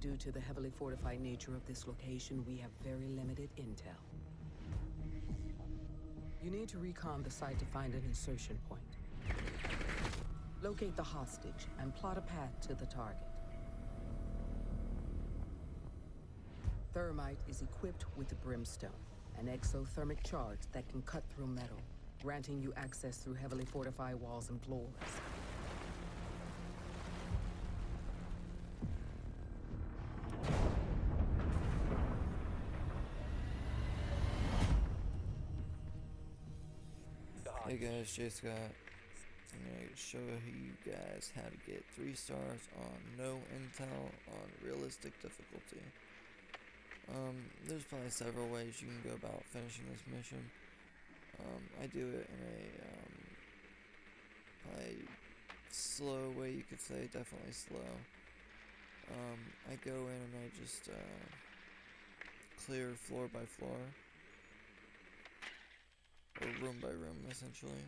Due to the heavily fortified nature of this location, we have very limited intel. You need to recon the site to find an insertion point. Locate the hostage and plot a path to the target. Thermite is equipped with the Brimstone, an exothermic charge that can cut through metal, granting you access through heavily fortified walls and floors. Hey guys, Jay Scott. I'm going to show you guys how to get 3 stars on no intel on realistic difficulty. There's probably several ways you can go about finishing this mission. I do it in a probably slow way, you could say, definitely slow. I go in and I just clear floor by floor, or room by room, essentially.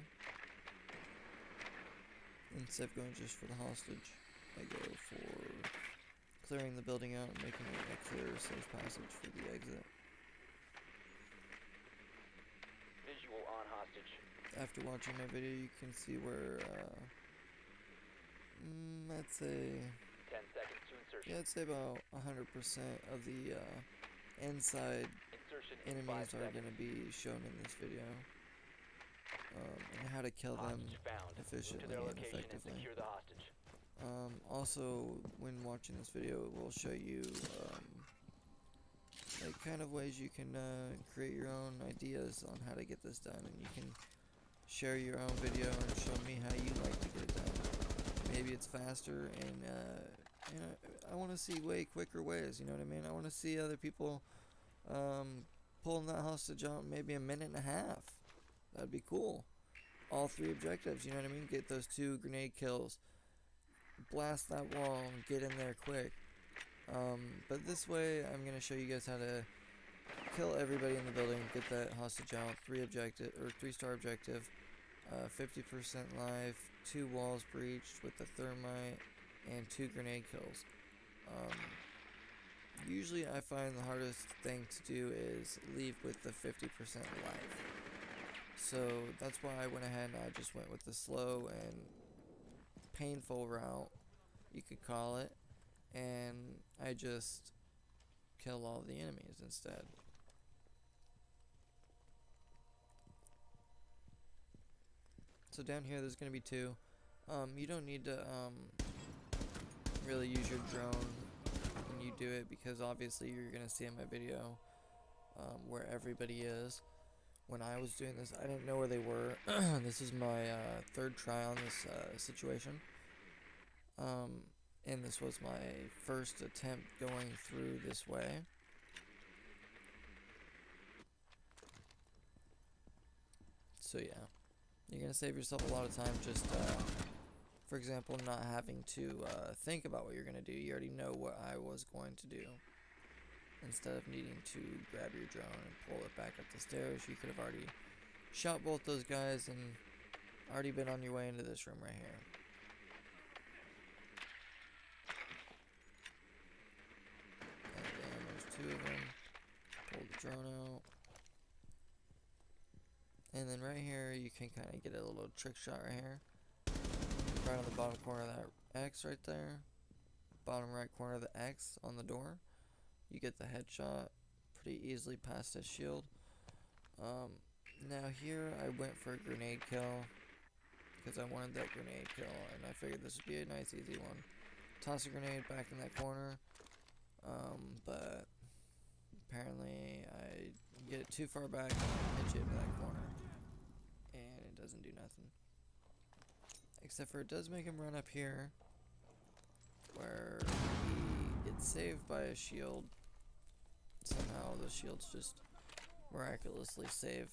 Instead of going just for the hostage, I go for clearing the building out and making it a clear, safe passage for the exit. Visual on hostage. After watching my video, you can see where, let's say, 10 seconds to insertion. yeah, I'd say about 100% of the inside Insertion in 5 enemies are seconds. going to be shown in this video, and how to kill them Hostage found. efficiently Move to their and location and effectively. secure the hostage. Also, when watching this video, it will show you like kind of ways you can create your own ideas on how to get this done, and you can share your own video and show me how you like to get it done. Maybe it's faster, and you know, I want to see way quicker ways. You know what I mean? I want to see other people pulling that hostage out in maybe a minute and a half. That'd be cool. All 3 objectives. You know what I mean? Get those 2 grenade kills. Blast that wall and get in there quick. But this way, I'm gonna show you guys how to kill everybody in the building, get that hostage out. 3-star objective, 50% life, 2 walls breached with the thermite, and 2 grenade kills. Usually, I find the hardest thing to do is leave with the 50% life. So that's why I went ahead and I just went with the slow and painful route, you could call it, and I just kill all the enemies instead. So down here there's going to be 2. You don't need to really use your drone when you do it, because obviously you're going to see in my video where everybody is. When I was doing this, I didn't know where they were. This is my 3rd try on this situation. And this was my first attempt going through this way. So yeah, you're going to save yourself a lot of time just, for example, not having to think about what you're going to do. You already know what I was going to do. Instead of needing to grab your drone and pull it back up the stairs, you could have already shot both those guys and already been on your way into this room right here. And then there's 2 of them. Pull the drone out. And then right here, you can kind of get a little trick shot right here. Right on the bottom corner of that X right there. Bottom right corner of the X on the door. You get the headshot pretty easily past his shield. Now here I went for a grenade kill because I wanted that grenade kill, and I figured this would be a nice easy one. Toss a grenade back in that corner, but apparently I get it too far back and hit you into that corner, and it doesn't do nothing. Except for it does make him run up here, where he gets saved by a shield. Somehow the shields just miraculously save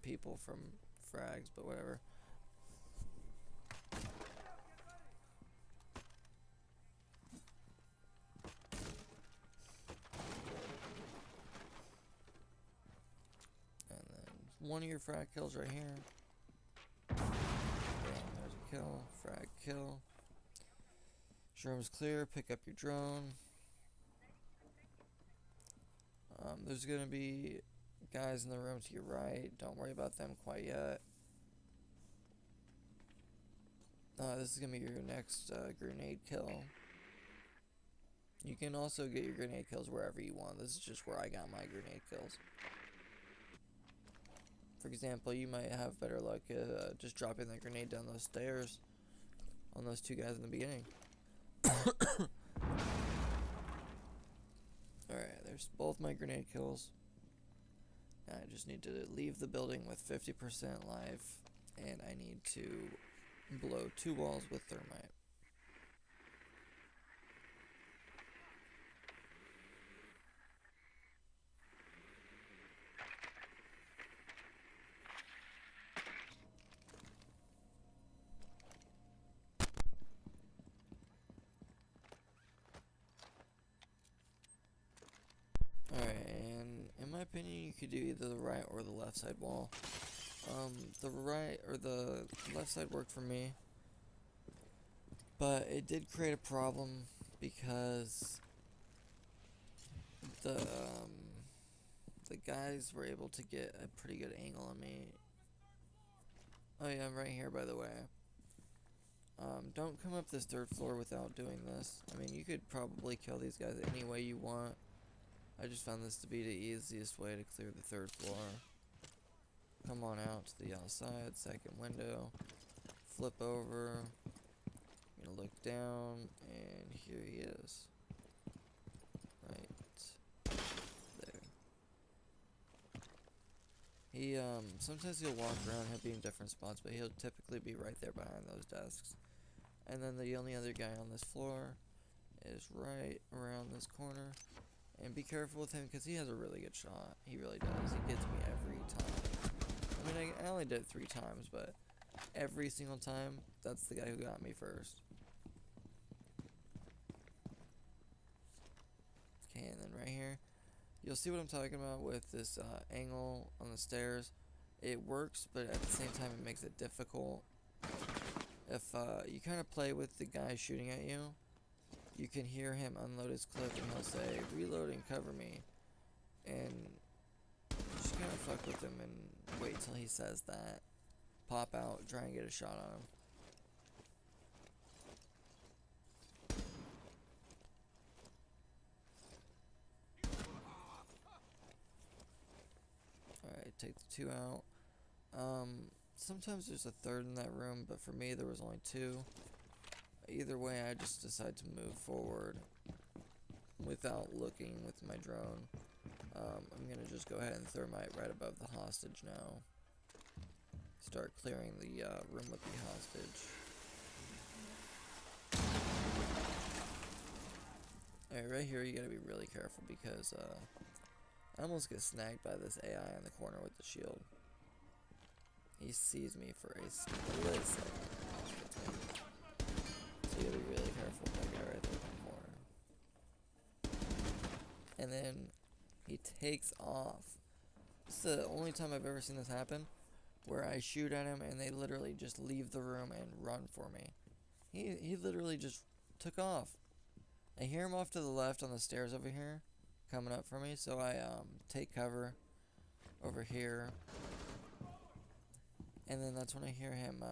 people from frags, but whatever. And then one of your frag kills right here. Bam, there's a kill, frag kill. Room's clear, pick up your drone. There's gonna be guys in the room to your right. Don't worry about them quite yet. This is gonna be your next grenade kill. You can also get your grenade kills wherever you want. This is just where I got my grenade kills. For example, you might have better luck just dropping that grenade down those stairs on those two guys in the beginning. Alright, there's both my grenade kills. Now I just need to leave the building with 50% life, and I need to blow 2 walls with thermite. Alright, and in my opinion, you could do either the right or the left side wall. The right or the left side worked for me, but it did create a problem because the guys were able to get a pretty good angle on me. Oh yeah, I'm right here, by the way. Don't come up this 3rd floor without doing this. I mean, you could probably kill these guys any way you want. I just found this to be the easiest way to clear the 3rd floor. Come on out to the outside, 2nd window. Flip over. I'm gonna look down, and here he is. Right there. He, sometimes he'll walk around, he'll be in different spots, but he'll typically be right there behind those desks. And then the only other guy on this floor is right around this corner. And be careful with him, because he has a really good shot. He really does. He gets me every time. I mean, I only did it 3 times, but every single time, that's the guy who got me first. Okay, and then right here, you'll see what I'm talking about with this angle on the stairs. It works, but at the same time, it makes it difficult. If you kind of play with the guy shooting at you, you can hear him unload his clip and he'll say, "Reloading, cover me." And just kind of fuck with him and wait till he says that. Pop out, try and get a shot on him. Alright, take the 2 out. Sometimes there's a 3rd in that room, but for me there was only 2. Either way, I just decide to move forward without looking with my drone. I'm gonna just go ahead and thermite right above the hostage now. Start clearing the room with the hostage. Alright, right here you gotta be really careful because I almost get snagged by this AI in the corner with the shield. He sees me for a split second. So you gotta be really careful with that guy right there in the corner. And then he takes off. This is the only time I've ever seen this happen, where I shoot at him and they literally just leave the room and run for me. He literally just took off. I hear him off to the left on the stairs over here, coming up for me, so I take cover over here. And then that's when I hear him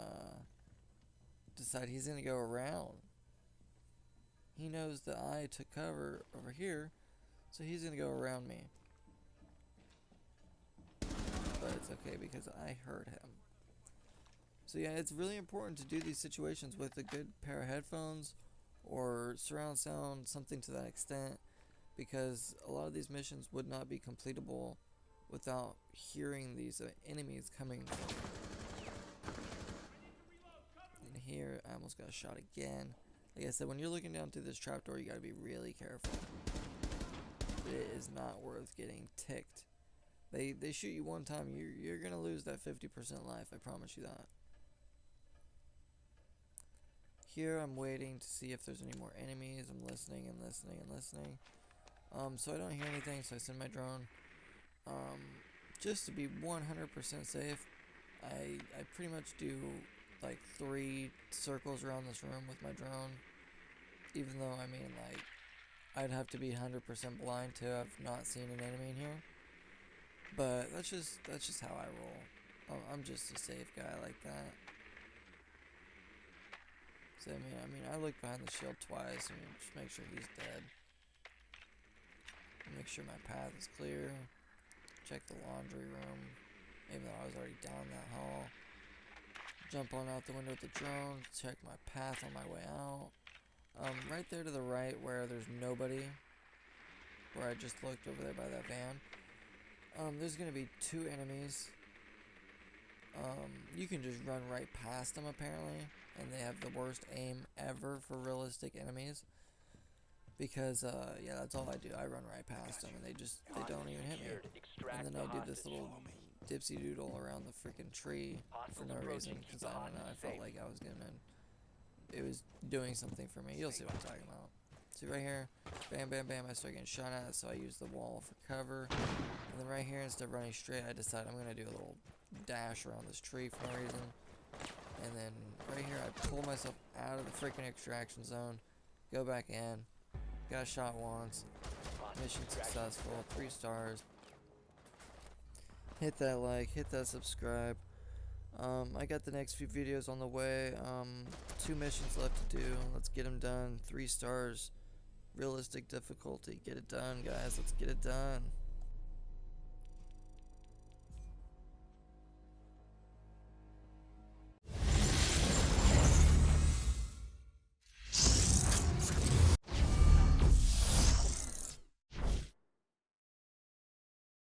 decide he's gonna go around. He knows that I took cover over here, so he's gonna go around me. But it's okay because I heard him. So yeah, it's really important to do these situations with a good pair of headphones or surround sound, something to that extent, because a lot of these missions would not be completable without hearing these enemies coming. And here, I almost got shot again. Like I said, when you're looking down through this trapdoor, you gotta be really careful. It is not worth getting ticked. They shoot you one time, you're gonna lose that 50% life, I promise you that. Here I'm waiting to see if there's any more enemies. I'm listening and listening and listening. So I don't hear anything, so I send my drone. Just to be 100% safe, I pretty much do like 3 circles around this room with my drone. Even though, I mean, like, I'd have to be 100% blind to have not seen an enemy in here. But that's just how I roll. I'm just a safe guy like that. So I mean, I look behind the shield twice and just make sure he's dead. Make sure my path is clear. Check the laundry room, even though I was already down that hall. Jump on out the window with the drone. Check my path on my way out. Right there to the right where there's nobody, where I just looked over there by that van. There's gonna be 2 enemies. You can just run right past them apparently, and they have the worst aim ever for realistic enemies. Because yeah, that's all I do. I run right past them, and they don't even hit me. And then I do this little dipsy doodle around the freaking tree for no reason, because I don't know. I felt like I was it was doing something for me. You'll see what I'm talking about. See right here, bam, bam, bam. I start getting shot at, so I use the wall for cover. And then right here, instead of running straight, I decide I'm gonna do a little dash around this tree for no reason. And then right here, I pull myself out of the freaking extraction zone, go back in. Got shot once. Mission successful. 3 stars. Hit that like, hit that subscribe. I got the next few videos on the way. 2 missions left to do. Let's get them done. 3 stars. Realistic difficulty. Get it done, guys. Let's get it done.